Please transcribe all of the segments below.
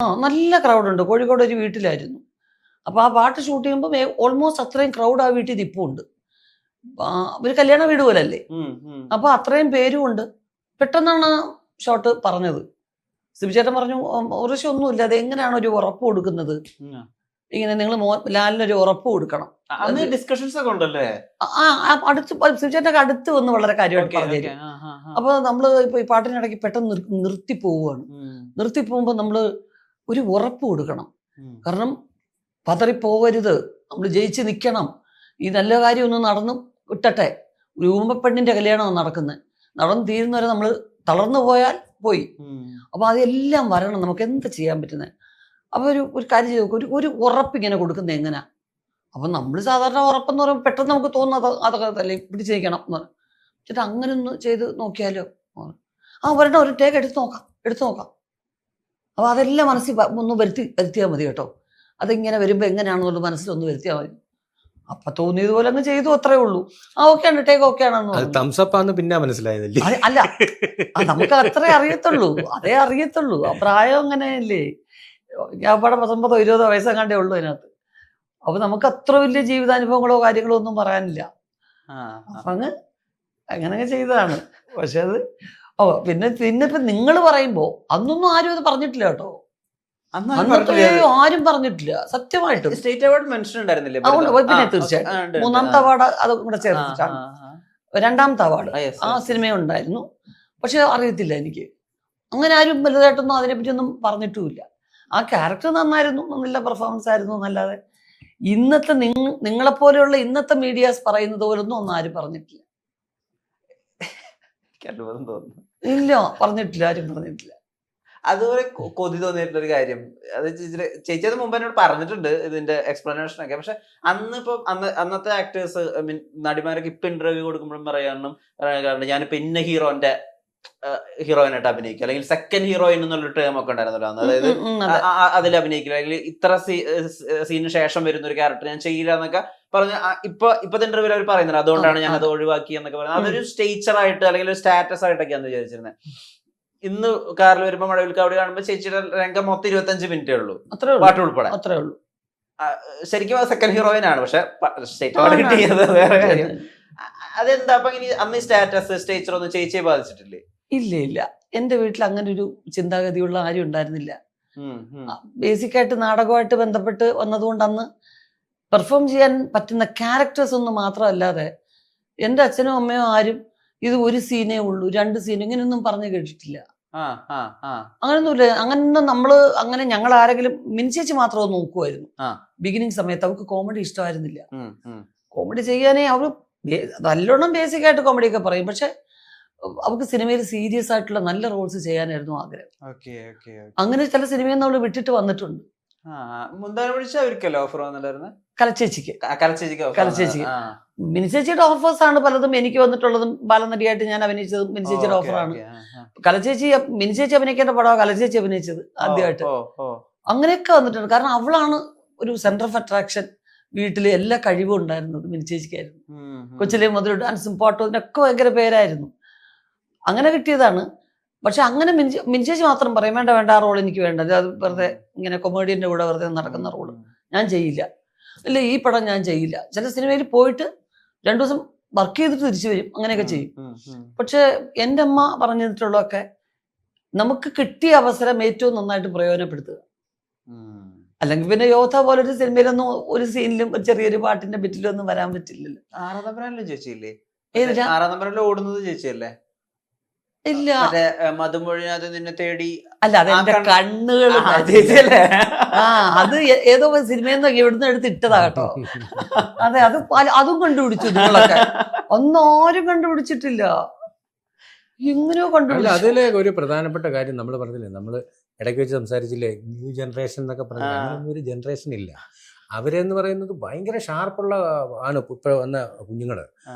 നല്ല ക്രൗഡുണ്ട്. കോഴിക്കോട് ഒരു വീട്ടിലായിരുന്നു. അപ്പോൾ ആ പാട്ട് ഷൂട്ട് ചെയ്യുമ്പോൾ ഓൾമോസ്റ്റ് അത്രയും ക്രൗഡ് ആ വീട്ടിൽ നിൽപ്പുണ്ട്. ഒരു കല്യാണ വീട് പോലല്ലേ. അപ്പോൾ അത്രയും പേരും ഉണ്ട്. പെട്ടെന്നാണ് ഷോട്ട് പറഞ്ഞത്. സിബിചേട്ടൻ പറഞ്ഞു, ഒന്നുമില്ല, അത് എങ്ങനെയാണ് ഒരു ഉറപ്പ് കൊടുക്കുന്നത്, ഇങ്ങനെ നിങ്ങൾ ലാലിനൊരു ഉറപ്പ് കൊടുക്കണം. ഡിസ്കഷൻസ് ഒക്കെ ഉണ്ടല്ലേ. അടുത്ത് സിബിചേട്ടനൊക്കെ അടുത്ത് വന്ന് വളരെ കാര്യമായിട്ട് പറഞ്ഞു തരും. അപ്പോൾ നമ്മൾ ഇപ്പൊ ഈ പാട്ടിനിടയ്ക്ക് പെട്ടെന്ന് നിർത്തി പോവുകയാണ്. നിർത്തി പോകുമ്പോൾ നമ്മൾ ഒരു ഉറപ്പ് കൊടുക്കണം. കാരണം പതറിപ്പോകരുത്, നമ്മൾ ജയിച്ച് നിൽക്കണം, ഈ നല്ല കാര്യം ഒന്ന് നടന്നു വിട്ടട്ടെ. ഒരു ഊമ്പപ്പെണ്ണിന്റെ കല്യാണമാണ് നടക്കുന്നത്, നടന്നു തീരുന്നവരെ നമ്മൾ തളർന്നു പോയാൽ പോയി. അപ്പൊ അതെല്ലാം വരണം, നമുക്ക് എന്ത് ചെയ്യാൻ പറ്റുന്നത്. അപ്പൊ ഒരു കാര്യം ചെയ്ത് ഒരു ഉറപ്പ് ഇങ്ങനെ കൊടുക്കുന്നത് എങ്ങനെയാ. അപ്പൊ നമ്മൾ സാധാരണ ഉറപ്പെന്ന് പറയുമ്പോൾ പെട്ടെന്ന് നമുക്ക് തോന്നുന്നത് അതൊക്കെ അല്ലേ പിടിച്ചു നിൽക്കണം എന്ന് പറയും. ചേട്ടാ അങ്ങനെ ഒന്ന് ചെയ്ത് നോക്കിയാലോ. വരണം, ഒരു ടേക്ക് എടുത്തു നോക്കാം. അപ്പൊ അതെല്ലാം മനസ്സിൽ ഒന്ന് വരുത്തിയാൽ മതി കേട്ടോ. അതിങ്ങനെ വരുമ്പോ എങ്ങനെയാണെന്നുള്ള മനസ്സിലൊന്ന് വരുത്തിയാൽ മതി. അപ്പൊ തോന്നിയതുപോലെ അങ്ങ് ചെയ്തു, അത്രേ ഉള്ളൂ. ഓക്കെയാണ്, ടേക്ക് ഓക്കെ ആണെന്ന് പിന്നെ മനസ്സിലായതല്ലേ. അല്ല, നമുക്ക് അത്രേ അറിയത്തുള്ളൂ, അതേ അറിയത്തുള്ളൂ. ആ പ്രായം അങ്ങനെയല്ലേ. ഞാൻ അവിടെ 19-20 വയസ്സെങ്ങാണ്ടേ ഉള്ളൂ അതിനകത്ത്. അപ്പൊ നമുക്ക് അത്ര വലിയ ജീവിതാനുഭവങ്ങളോ കാര്യങ്ങളോ ഒന്നും പറയാനില്ല. അപ്പൊ അങ്ങനെ ചെയ്തതാണ്. പക്ഷെ അത് പിന്നെ ഇപ്പൊ നിങ്ങൾ പറയുമ്പോ അന്നൊന്നും ആരും അത് പറഞ്ഞിട്ടില്ല കേട്ടോ. ആരും പറഞ്ഞിട്ടില്ല സത്യമായിട്ടും. സ്റ്റേറ്റ് അവാർഡ് മെൻഷൻ ഉണ്ടായിരുന്നില്ലേ? പിന്നെ തീർച്ചയായിട്ടും 3ാമത്തെ അവാർഡ് അത് കൂടെ ചേർത്തിട്ടാണ്. 2ാമത്തെ അവാർഡ് ആ സിനിമയുണ്ടായിരുന്നു. പക്ഷെ അറിയത്തില്ല എനിക്ക്, അങ്ങനെ ആരും വലുതായിട്ടൊന്നും അതിനെപ്പറ്റി ഒന്നും പറഞ്ഞിട്ടുമില്ല. ആ ക്യാരക്ടർ നന്നായിരുന്നു, നല്ല പെർഫോമൻസ് ആയിരുന്നു എന്നല്ലാതെ ഇന്നത്തെ നിങ്ങളെപ്പോലെയുള്ള ഇന്നത്തെ മീഡിയാസ് പറയുന്നത് പോലൊന്നും ആരും പറഞ്ഞിട്ടില്ല. ഇല്ല, പറഞ്ഞിട്ടില്ല, ആരും പറഞ്ഞിട്ടില്ല. അതുപോലെ കൊതി തോന്നിയിട്ടുള്ള ഒരു കാര്യം, അത് ചേച്ചി അത് മുമ്പ് എന്നോട് പറഞ്ഞിട്ടുണ്ട് ഇതിന്റെ എക്സ്പ്ലനേഷൻ ഒക്കെ. പക്ഷെ അന്നത്തെ ആക്ടേഴ്സ്, ഐ മീൻ നടിമാരൊക്കെ ഇപ്പൊ ഇന്റർവ്യൂ കൊടുക്കുമ്പോഴും പറയാറുണ്ട് ഞാനിപ്പോ ഇന്ന ഹീറോയിനായിട്ട് അഭിനയിക്കുക, അല്ലെങ്കിൽ സെക്കൻഡ് ഹീറോയിൻ എന്നുള്ളൊരു ടേം ഒക്കെ ഉണ്ടായിരുന്നല്ലോ. അതായത് അതിൽ അഭിനയിക്കില്ല, അല്ലെങ്കിൽ ഇത്ര സീനിന് ശേഷം വരുന്ന ഒരു ക്യാരക്ടർ ഞാൻ ചെയ്യില്ല എന്നൊക്കെ പറഞ്ഞ് ഇപ്പത്തെ ഇന്റർവ്യൂവിൽ അവർ പറയുന്നത്. അതുകൊണ്ടാണ് ഞാൻ അത് ഒഴിവാക്കി എന്നൊക്കെ പറയുന്നത്. അതൊരു സ്റ്റേച്ചറായിട്ട് അല്ലെങ്കിൽ ഒരു സ്റ്റാറ്റസ് ആയിട്ടൊക്കെയാണ് വിചാരിച്ചിരുന്നത്. ഇന്ന് കാറിൽ വരുമ്പോ മഴവിൽക്കാവടി കാണുമ്പോ ചേച്ചിയുടെ രംഗം മൊത്തം 25 മിനിറ്റേ ഉള്ളൂ, പാട്ട് ഉൾപ്പെടെ. അത്രേ ഉള്ളൂ. ശരിക്കും സെക്കൻഡ് ഹീറോയിൻ ആണ്, പക്ഷെ സ്റ്റേറ്റ് അവാർഡ് കിട്ടിയത് വേറെ കാര്യം. അതെന്താ അപ്പൊ അന്ന് സ്റ്റാറ്റസ് സ്റ്റേച്ചർ ഒന്നും ചേച്ചിയെ ബാധിച്ചിട്ടില്ലേ? ഇല്ല, എന്റെ വീട്ടിൽ അങ്ങനെ ഒരു ചിന്താഗതിയുള്ള ആരും ഉണ്ടായിരുന്നില്ല. ബേസിക്കായിട്ട് നാടകമായിട്ട് ബന്ധപ്പെട്ട് വന്നതുകൊണ്ട് അന്ന് പെർഫോം ചെയ്യാൻ പറ്റുന്ന ക്യാരക്ടേഴ്സ് ഒന്നും മാത്രമല്ലാതെ എൻ്റെ അച്ഛനും അമ്മയോ ആരും ഇത് ഒരു സീനേ ഉള്ളൂ, 2 സീൻ ഇങ്ങനെയൊന്നും പറഞ്ഞു കേട്ടിട്ടില്ല. അങ്ങനൊന്നുമില്ല. അങ്ങനെ ഞങ്ങൾ ആരെങ്കിലും മിനിച്ചേച്ചി മാത്രം നോക്കുമായിരുന്നു ബിഗിനിങ് സമയത്ത്. അവർക്ക് കോമഡി ഇഷ്ടമായിരുന്നില്ല. കോമഡി ചെയ്യാനേ അവര് നല്ലോണം ബേസിക് ആയിട്ട് കോമഡി ഒക്കെ പറയും, പക്ഷെ അവർക്ക് സിനിമയിൽ സീരിയസ് ആയിട്ടുള്ള നല്ല റോൾസ് ചെയ്യാനായിരുന്നു ആഗ്രഹം. അങ്ങനെ ചില സിനിമയിൽ നിന്ന് അവള് വിട്ടിട്ട് വന്നിട്ടുണ്ട്. കലച്ചേച്ചിക്ക് മിനിച്ചേച്ചിയുടെ ഓഫേഴ്സ് ആണ് പലതും എനിക്ക് വന്നിട്ടുള്ളതും. ബാലനടിയായിട്ട് ഞാൻ അഭിനയിച്ചതും മിനിച്ചേച്ചിയുടെ ഓഫറാണ്. മിനിച്ചേച്ചി അഭിനയിക്കേണ്ട പടമാണ് കലച്ചേച്ചി അഭിനയിച്ചത് ആദ്യമായിട്ട്. അങ്ങനെയൊക്കെ വന്നിട്ടുണ്ട്. കാരണം അവളാണ് ഒരു സെന്റർ ഓഫ് അട്രാക്ഷൻ. വീട്ടില് എല്ലാ കഴിവും ഉണ്ടായിരുന്നത് മിനിച്ചേച്ചിക്കായിരുന്നു. കൊച്ചിലെ മുതൽ ഡാൻസും പാട്ടും ഇതിനൊക്കെ ഭയങ്കര പേരായിരുന്നു. അങ്ങനെ കിട്ടിയതാണ്. പക്ഷെ അങ്ങനെ മിനിച്ചേച്ചി മാത്രം പറയും വേണ്ട ആ റോൾ എനിക്ക് വേണ്ട, അത് വെറുതെ ഇങ്ങനെ കൊമേഡിയന്റെ കൂടെ വെറുതെ നടക്കുന്ന റോള് ഞാൻ ചെയ്യില്ല, ഇല്ല ഈ പടം ഞാൻ ചെയ്യില്ല. ചില സിനിമയിൽ പോയിട്ട് 2 ദിവസം വർക്ക് ചെയ്തിട്ട് തിരിച്ചു വരും, അങ്ങനെയൊക്കെ ചെയ്യും. പക്ഷെ എൻ്റെ അമ്മ പറഞ്ഞിട്ടുള്ളതൊക്കെ നമുക്ക് കിട്ടിയ അവസരം ഏറ്റവും നന്നായിട്ട് പ്രയോജനപ്പെടുത്തുക. അല്ലെങ്കിൽ പിന്നെ യോധ പോലൊരു സിനിമയിലൊന്നും ഒരു സീനിലും ചെറിയൊരു പാട്ടിന്റെ ബിറ്റിലും ഒന്നും വരാൻ പറ്റില്ലല്ലോ. 6ാം നമ്പറിലും ചേച്ചിയില്ലേ? 6ാം നമ്പറിൽ ഓടുന്നത് ചേച്ചിയല്ലേ? ഇല്ല, മധുമൊഴിയാതെ നിന്നെ തേടി. അല്ല, അതെന്റെ കണ്ണുകൾ. അത് ഏതോ സിനിമയിൽ നിന്ന് എവിടുന്ന് എടുത്ത് ഇട്ടതാ കേട്ടോ. അതെ, അതും കണ്ടുപിടിച്ചു നിങ്ങളൊക്കെ. ഒന്നും ആരും കണ്ടുപിടിച്ചിട്ടില്ല, എങ്ങനെയോ കണ്ടുപിടിച്ചു. അതിലെ ഒരു പ്രധാനപ്പെട്ട കാര്യം നമ്മൾ പറഞ്ഞില്ലേ, നമ്മള് ഇടയ്ക്ക് വെച്ച് സംസാരിച്ചില്ലേ, ന്യൂ ജനറേഷൻ എന്നൊക്കെ പറഞ്ഞു. അങ്ങനെ ഒരു ജനറേഷൻ ഇല്ല. അവരെന്ന് പറയുന്നത് ഭയങ്കര ഷാർപ്പുള്ള ആണ്. ഇപ്പൊ വന്ന കുഞ്ഞുങ്ങള്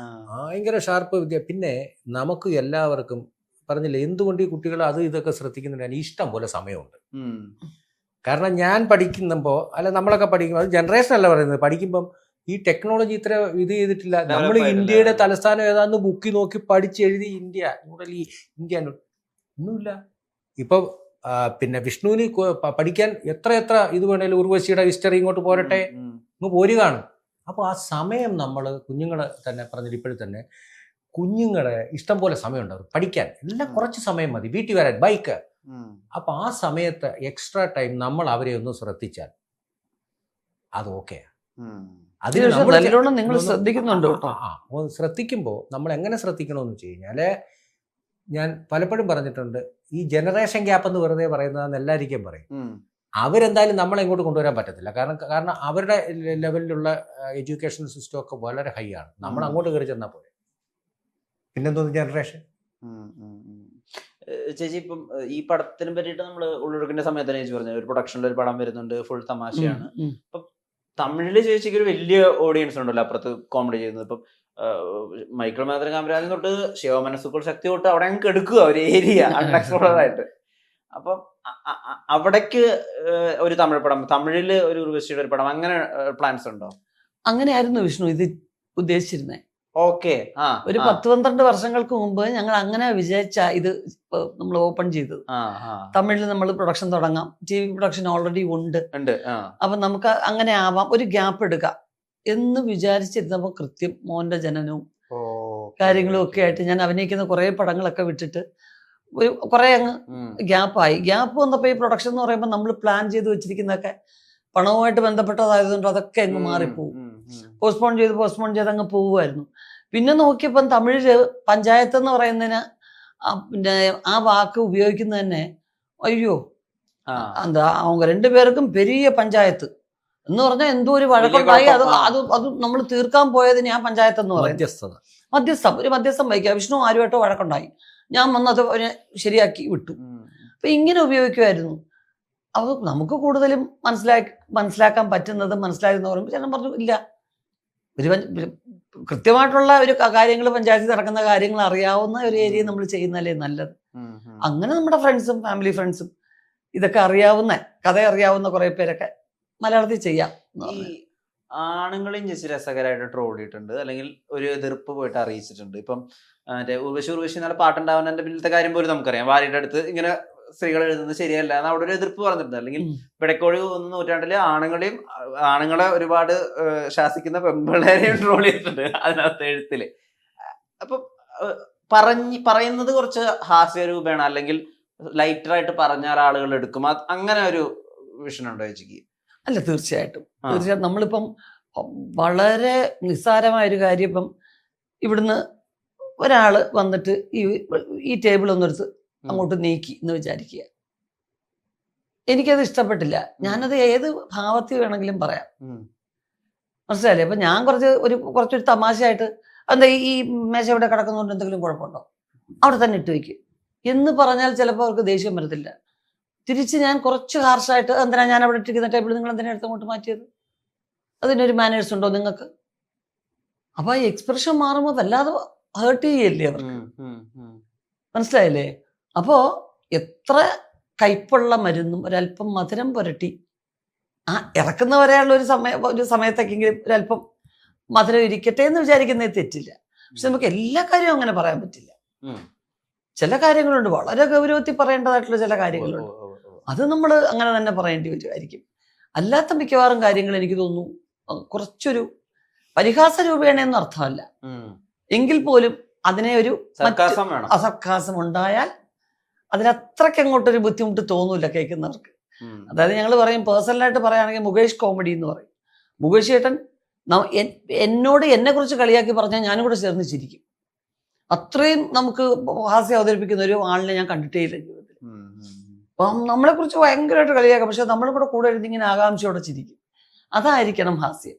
ഭയങ്കര ഷാർപ്പ് വിദ്യ. പിന്നെ നമുക്ക് എല്ലാവർക്കും പറഞ്ഞില്ലേ, എന്തുകൊണ്ട് ഈ കുട്ടികൾ അത് ഇതൊക്കെ ശ്രദ്ധിക്കുന്നുണ്ട്, ഇഷ്ടം പോലെ സമയമുണ്ട്. കാരണം ഞാൻ പഠിക്കുമ്പോൾ അല്ല നമ്മളൊക്കെ പഠിക്കുമ്പോൾ, അത് ജനറേഷൻ അല്ല പറയുന്നത്, പഠിക്കുമ്പം ഈ ടെക്നോളജി ഇത്ര ഇത് ചെയ്തിട്ടില്ല. നമ്മൾ ഇന്ത്യയുടെ തലസ്ഥാനം ഏതാന്ന് ബുക്കി നോക്കി പഠിച്ചെഴുതി ഇന്ത്യ ന്യൂഡൽഹി, ഇന്ത്യ ഒന്നുമില്ല. ഇപ്പൊ പിന്നെ വിഷ്ണുവിന് പഠിക്കാൻ എത്ര ഇത് വേണേലും ഉർവശിയുടെ ഹിസ്റ്ററി ഇങ്ങോട്ട് പോരട്ടെ ഇങ്ങ് പോരുകയാണ്. അപ്പോൾ ആ സമയം നമ്മൾ കുഞ്ഞുങ്ങളെ തന്നെ പറഞ്ഞിട്ട് ഇപ്പോഴും തന്നെ കുഞ്ഞുങ്ങളെ ഇഷ്ടം പോലെ സമയം ഉണ്ടാവും പഠിക്കാൻ, എല്ലാം കുറച്ച് സമയം മതി, വീട്ടിൽ വരാൻ, ബൈക്ക്. അപ്പൊ ആ സമയത്ത് എക്സ്ട്രാ ടൈം നമ്മൾ അവരെ ഒന്ന് ശ്രദ്ധിച്ചാൽ അത് ഓക്കെ. അതിന് നല്ലോണം നിങ്ങൾ ശ്രദ്ധിക്കുന്നുണ്ട്. ശ്രദ്ധിക്കുമ്പോൾ നമ്മൾ എങ്ങനെ ശ്രദ്ധിക്കണമെന്ന് വെച്ച് കഴിഞ്ഞാല് ഞാൻ പലപ്പോഴും പറഞ്ഞിട്ടുണ്ട്, ഈ ജനറേഷൻ ഗ്യാപ്പ് എന്ന് വെറുതെ പറയുന്നതെന്ന് എല്ലാവർക്കും പറയും. അവരെന്തായാലും നമ്മളെ ഇങ്ങോട്ട് കൊണ്ടുവരാൻ പറ്റത്തില്ല. കാരണം അവരുടെ ലെവലിലുള്ള എഡ്യൂക്കേഷൻ സിസ്റ്റം ഒക്കെ വളരെ ഹൈ ആണ്. നമ്മൾ അങ്ങോട്ട് കയറി ചെന്നാൽ പോലെ പിന്നെന്തോന്ന് ജനറേഷൻ. ചേച്ചി ഇപ്പം ഈ പടത്തിനെ പറ്റിയിട്ട് നമ്മൾ ഉള്ളൊഴുക്കിന്റെ സമയത്ത് തന്നെ ചേച്ചി പറഞ്ഞു ഒരു പ്രൊഡക്ഷനിൽ ഒരു പടം വരുന്നുണ്ട്, ഫുൾ തമാശയാണ്. ഇപ്പം തമിഴില് ചേച്ചിക്ക് ഒരു വലിയ ഓഡിയൻസ് ഉണ്ടല്ലോ അപ്പുറത്ത് കോമഡി ചെയ്യുന്നത്. ഇപ്പം മൈക്കിൾ മാതൃ കാമരാജൻ തൊട്ട് ശിവമനസ്സുക്കൾ ശക്തി തൊട്ട് അവിടെ അങ്ങ് എടുക്കുക ഒരു ഏരിയ അൺഎക്സ്പ്ലോർഡ് ആയിട്ട്. അപ്പം അവിടേക്ക് ഒരു തമിഴ് പടം, തമിഴില് ഒരു ഉർവശിയുടെ ഒരു പടം, അങ്ങനെ പ്ലാൻസ് ഉണ്ടോ? അങ്ങനെയായിരുന്നു വിഷ്ണു ഇത് ഉദ്ദേശിച്ചിരുന്നേ. ഓക്കെ. ഒരു 10-12 വർഷങ്ങൾക്ക് മുമ്പ് ഞങ്ങൾ അങ്ങനെ വിചാരിച്ച ഇത് നമ്മൾ ഓപ്പൺ ചെയ്തത്. തമിഴിൽ നമ്മൾ പ്രൊഡക്ഷൻ തുടങ്ങാം, TV പ്രൊഡക്ഷൻ ഓൾറെഡി ഉണ്ട്, അപ്പൊ നമുക്ക് അങ്ങനെ ആവാം, ഒരു ഗ്യാപ്പ് എടുക്കാം എന്ന് വിചാരിച്ചിരുന്നപ്പോ കൃത്യം മോന്റെ ജനനവും കാര്യങ്ങളും ഒക്കെ ആയിട്ട് ഞാൻ അഭിനയിക്കുന്ന കുറെ പടങ്ങളൊക്കെ വിട്ടിട്ട് ഒരു കുറെ അങ്ങ് ഗ്യാപ്പായി. ഗ്യാപ്പ് വന്നപ്പോ ഈ പ്രൊഡക്ഷൻ എന്ന് പറയുമ്പോൾ നമ്മൾ പ്ലാൻ ചെയ്ത് വെച്ചിരിക്കുന്നതൊക്കെ പണവുമായിട്ട് ബന്ധപ്പെട്ടതായതുകൊണ്ട് അതൊക്കെ അങ്ങ് മാറിപ്പോവും. പോസ്റ്റ്പോൺ ചെയ്ത് അങ്ങ് പോവുമായിരുന്നു. പിന്നെ നോക്കിയപ്പം തമിഴില് പഞ്ചായത്ത് എന്ന് പറയുന്നതിന് പിന്നെ ആ വാക്ക് ഉപയോഗിക്കുന്നത് തന്നെ അയ്യോ എന്താ அவங்க 2 പേർക്കും പെരിയ പഞ്ചായത്ത് എന്ന് പറഞ്ഞാൽ എന്തോ ഒരു വഴക്കുണ്ടായി. അത് നമ്മൾ തീർക്കാൻ പോയതിന് ആ പഞ്ചായത്ത് എന്ന് പറയുന്നത് മധ്യസ്ഥം വഹിക്കുക. വിഷ്ണു ആരുമായിട്ടോ വഴക്കുണ്ടായി, ഞാൻ വന്നത് ശരിയാക്കി വിട്ടു. അപ്പൊ ഇങ്ങനെ ഉപയോഗിക്കുമായിരുന്നു. അത് നമുക്ക് കൂടുതലും മനസ്സിലാക്കാൻ പറ്റുന്നത് മനസ്സിലായെന്ന് പറയുമ്പോൾ ഞാൻ പറഞ്ഞു ഇല്ല, ഒരു കൃത്യമായിട്ടുള്ള ഒരു കാര്യങ്ങൾ പഞ്ചായത്തിൽ നടക്കുന്ന കാര്യങ്ങൾ അറിയാവുന്ന ഒരു ഏരിയ നമ്മൾ ചെയ്യുന്നതല്ലേ നല്ലത്. അങ്ങനെ നമ്മുടെ ഫ്രണ്ട്സും ഫാമിലി ഫ്രണ്ട്സും ഇതൊക്കെ അറിയാവുന്ന കഥ അറിയാവുന്ന കുറെ പേരൊക്കെ മലയാളത്തിൽ ചെയ്യാം. ഈ ആണുങ്ങളെയും ചേച്ചി രസകരമായിട്ട് ട്രോൾ ചെയ്തിട്ടുണ്ട്, അല്ലെങ്കിൽ ഒരു എതിർപ്പ് പോയിട്ട് അറിയിച്ചിട്ടുണ്ട്. ഇപ്പം മറ്റേ ഉർവശി എന്നുള്ള പാട്ടുണ്ടാവുന്നതിന്റെ പിന്നിലത്തെ കാര്യം പോലും നമുക്കറിയാം. ഭാര്യയുടെ അടുത്ത് ഇങ്ങനെ സ്ത്രീകൾ എഴുതുന്നത് ശരിയല്ല എന്ന് അവിടെ ഒരു എതിർപ്പ് പറഞ്ഞിട്ടുണ്ട്. അല്ലെങ്കിൽ പിടക്കോഴി 1 നൂറ്റാണ്ടില് ആണുങ്ങളെ ഒരുപാട് ശാസിക്കുന്ന പെൺപിള്ളേരെയും ട്രോൾ ചെയ്തിട്ടുണ്ട് അതിനകത്ത് എഴുത്തില്. അപ്പൊ പറയുന്നത് കുറച്ച് ഹാസ്യരൂപേണ അല്ലെങ്കിൽ ലൈറ്ററായിട്ട് പറഞ്ഞാൽ ആളുകൾ എടുക്കും, അങ്ങനെ ഒരു വിഷൻ ഉണ്ടോ ചേച്ചിക്ക്? അല്ല, തീർച്ചയായിട്ടും നമ്മളിപ്പം വളരെ നിസ്സാരമായൊരു കാര്യം, ഇപ്പം ഇവിടുന്ന് ഒരാള് വന്നിട്ട് ഈ ടേബിൾ ഒന്നെടുത്ത് അങ്ങോട്ട് നീക്കി എന്ന് വിചാരിക്കുക, എനിക്കത് ഇഷ്ടപ്പെട്ടില്ല. ഞാനത് ഏത് ഭാവത്തിൽ വേണമെങ്കിലും പറയാം, മനസ്സിലായില്ലേ? അപ്പൊ ഞാൻ കുറച്ചൊരു തമാശയായിട്ട് എന്താ ഈ മേശ ഇവിടെ കിടക്കുന്നതുകൊണ്ട് എന്തെങ്കിലും കുഴപ്പമുണ്ടോ, അവിടെ തന്നെ ഇട്ട് വയ്ക്കും എന്ന് പറഞ്ഞാൽ ചിലപ്പോൾ അവർക്ക് ദേഷ്യം വരത്തില്ല. തിരിച്ച് ഞാൻ കുറച്ച് ഹാർഷായിട്ട് എന്തിനാ ഞാൻ അവിടെ ഇട്ടിരിക്കുന്ന ടേബിൾ നിങ്ങൾ എന്തിനാ എടുത്തങ്ങോട്ട് മാറ്റിയത്, അതിനൊരു മാനേഴ്സ് ഉണ്ടോ നിങ്ങൾക്ക്? അപ്പൊ ആ എക്സ്പ്രഷൻ മാറുമ്പോൾ വല്ലാതെ ഹേർട്ട് ചെയ്യല്ലേ അവർക്ക്, മനസ്സിലായില്ലേ? അപ്പോ എത്ര കയ്പുള്ള മരുന്നും ഒരല്പം മധുരം പുരട്ടി ഇറക്കുന്നവരെയുള്ള ഒരു സമയത്തൊക്കെങ്കിലും ഒരല്പം മധുരം ഇരിക്കട്ടെ എന്ന് വിചാരിക്കുന്നതിൽ തെറ്റില്ല. പക്ഷെ നമുക്ക് എല്ലാ കാര്യവും അങ്ങനെ പറയാൻ പറ്റില്ല. ചില കാര്യങ്ങളുണ്ട് വളരെ ഗൗരവത്തിൽ പറയേണ്ടതായിട്ടുള്ള ചില കാര്യങ്ങളുണ്ട്, അത് നമ്മൾ അങ്ങനെ തന്നെ പറയേണ്ടി വരുമായിരിക്കും. അല്ലാത്ത മിക്കവാറും കാര്യങ്ങൾ എനിക്ക് തോന്നുന്നു കുറച്ചൊരു പരിഹാസ രൂപേണയെന്ന് അർത്ഥമല്ല, എങ്കിൽ പോലും അതിനെ ഒരു അസർക്കാസം ഉണ്ടായാൽ അതിനത്രയ്ക്ക് അങ്ങോട്ടൊരു ബുദ്ധിമുട്ട് തോന്നൂല കേൾക്കുന്നവർക്ക്. അതായത് ഞങ്ങൾ പറയും, പേഴ്സണലായിട്ട് പറയുകയാണെങ്കിൽ മുകേഷ് കോമഡി എന്ന് പറയും. മുകേഷ് ചേട്ടൻ എന്നോട് എന്നെ കുറിച്ച് കളിയാക്കി പറഞ്ഞാൽ ഞാനും കൂടെ ചേർന്ന് ചിരിക്കും. അത്രയും നമുക്ക് ഹാസ്യം അവതരിപ്പിക്കുന്ന ഒരു ആളിനെ ഞാൻ കണ്ടിട്ടേ ഇല്ല ജീവിതത്തിൽ. അപ്പം നമ്മളെ കുറിച്ച് ഭയങ്കരമായിട്ട് കളിയാക്കാം, പക്ഷെ നമ്മളും കൂടെ കൂടെ എഴുതിങ്ങനെ ആകാംക്ഷയോടെ ചിരിക്കും. അതായിരിക്കണം ഹാസ്യം.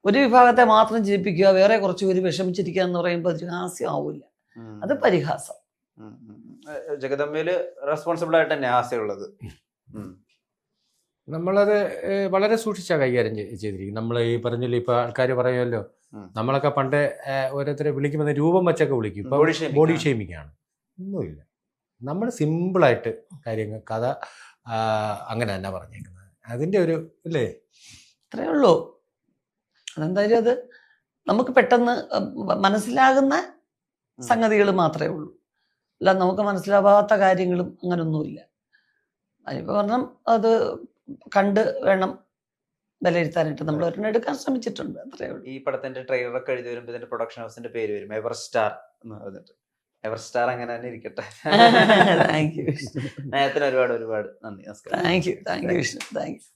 ഒരു വിഭാഗത്തെ മാത്രം ചിരിപ്പിക്കുക, വേറെ കുറച്ച് പേര് വിഷമിച്ചിരിക്കുക എന്ന് പറയുമ്പോൾ അത് ഹാസ്യം ആവില്ല, അത് പരിഹാസം. ജഗദമ്മയില് റെസ്പോൺസിബിൾ ആയിട്ട് തന്നെ ഹാസ്യമുള്ളത്. നമ്മളത് വളരെ സൂക്ഷിച്ചാണ് കൈകാര്യം ചെയ്തിരിക്കും. നമ്മൾ ഈ പറഞ്ഞില്ല, ഇപ്പൊ ആൾക്കാർ പറയുമല്ലോ, നമ്മളൊക്കെ പണ്ട് ഓരോരുത്തരെ വിളിക്കുമ്പോൾ രൂപം വെച്ചൊക്കെ വിളിക്കും, ഇപ്പൊ ബോഡി ഷേമിംഗ് ആണ്. ഒന്നുമില്ല, നമ്മൾ സിമ്പിളായിട്ട് കാര്യങ്ങൾ കഥ അങ്ങനെ തന്നെ പറഞ്ഞേക്കുന്നത്. അതിൻ്റെ ഒരു ഇല്ലേ, അത്രയേ ഉള്ളൂ. അതെന്തായാലും അത് നമുക്ക് പെട്ടെന്ന് മനസ്സിലാകുന്ന സംഗതികൾ മാത്രമേ ഉള്ളൂ. അല്ല നമുക്ക് മനസ്സിലാവാത്ത കാര്യങ്ങളും അങ്ങനൊന്നുമില്ല. അതിപ്പോൾ പറഞ്ഞാൽ അത് കണ്ട് വേണം വിലയിരുത്താനായിട്ട്. നമ്മൾ ഒരെണ്ണം എടുക്കാൻ ശ്രമിച്ചിട്ടുണ്ട്, അത്രയേ ഉള്ളൂ. ഈ പടത്തിന്റെ ട്രെയിലറൊക്കെ എഴുതി വരുമ്പോൾ ഇതിന്റെ പ്രൊഡക്ഷൻ ഹൗസിന്റെ പേര് വരും എവർ സ്റ്റാർ എന്ന് പറഞ്ഞിട്ട്. എവർ സ്റ്റാർ അങ്ങനെ തന്നെ ഇരിക്കട്ടെ. Thank you. നേരത്തിന് ഒരുപാട് നന്ദി. നമസ്കാരം. Thank you Vishnu. Thank you.